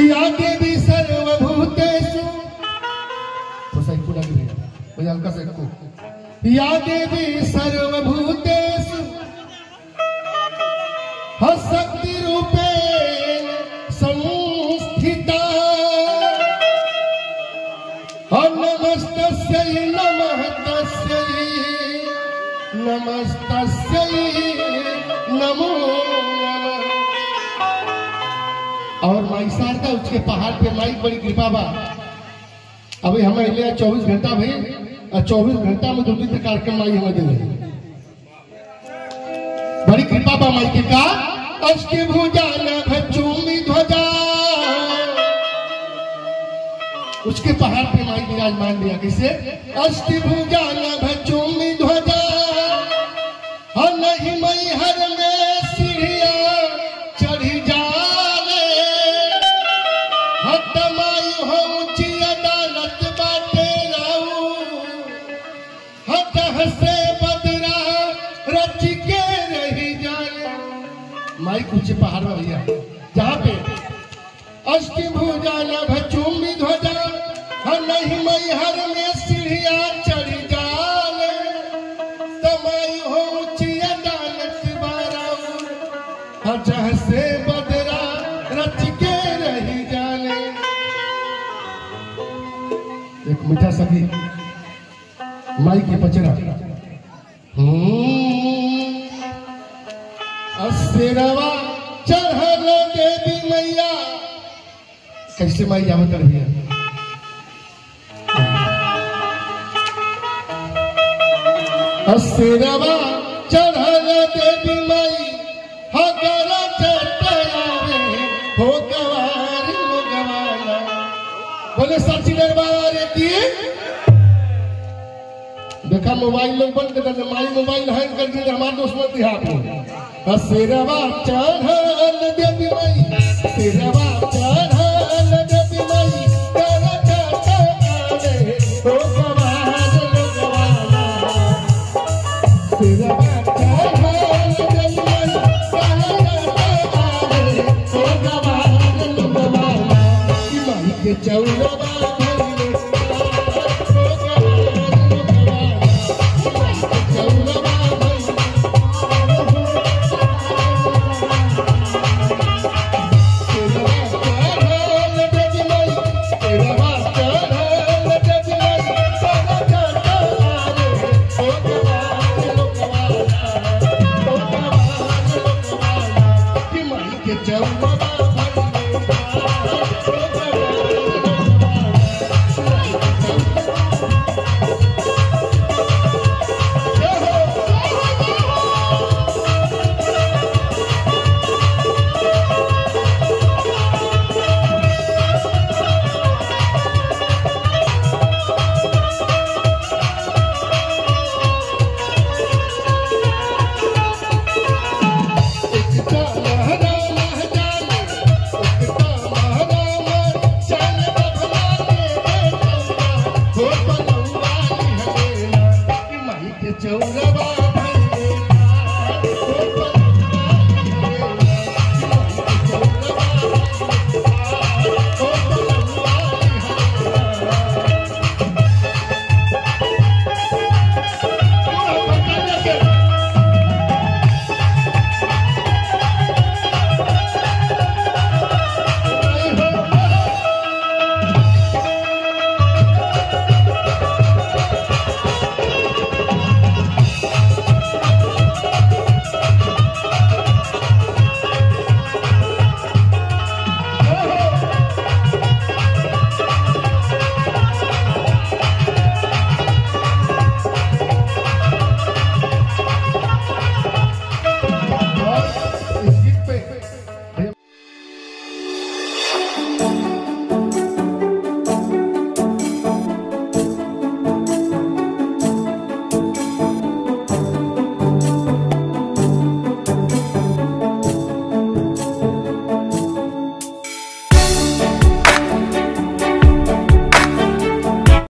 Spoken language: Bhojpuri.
या देवी सर्वभूतेषु तो सही पूरा कोई हल्का सा को या देवी सर्वभूतेषु शक्ति रूपे संस्थिता नमस्तस्यै नमस्तस्यै नमस्तस्यै नमो नमः। और माई शारदा उसके पहाड़ पे माई बड़ी कृपा बा। अभी हमें ले 24 घंटा भाई 24 घंटा में 2-3 कार्यक्रम माई हमें दे बड़ी कृपा बा माई के का अष्टभुजा नभचूमी ध्वजा उसके पहाड़ पे माई विराजमान दिया किसे अष्टभुजा नभचूमी ध्वजा नहीं मई हर में सीढ़िया चढ़ी जाले हतमाई हो ऊंची अदालत बाटे राऊ हत हसे बदरा रच के रही जाए। माई कुछ पहाड़ में भैया जहाँ पे अष्टभुजा नभचूमी ध्वजा नहीं मई हर में सीढ़िया चढ़ी जाले तमाई हो ऊंची अदालत बाराऊ से बदरा रच के रही जाने। एक मीठा सखी माई के पचरा अस्सेरवा चढ़ल देवी मैया कैसे माई आवत रही अस्सेरवा चढ़ल देवी माई हगर चटयारे हो गवार गवाना बोले सच्ची दरबार की देखा मोबाइल लोग बंद कर दे माई मोबाइल हैंग कर दिए हमारे दोस्त मत हाथ में अस्सेरवा चढ़ल देवी माई अस्सेरवा चढ़ल देवी माई हगर चटयारे हो गवार गवाना अस्सेरवा चढ़ल चौरवा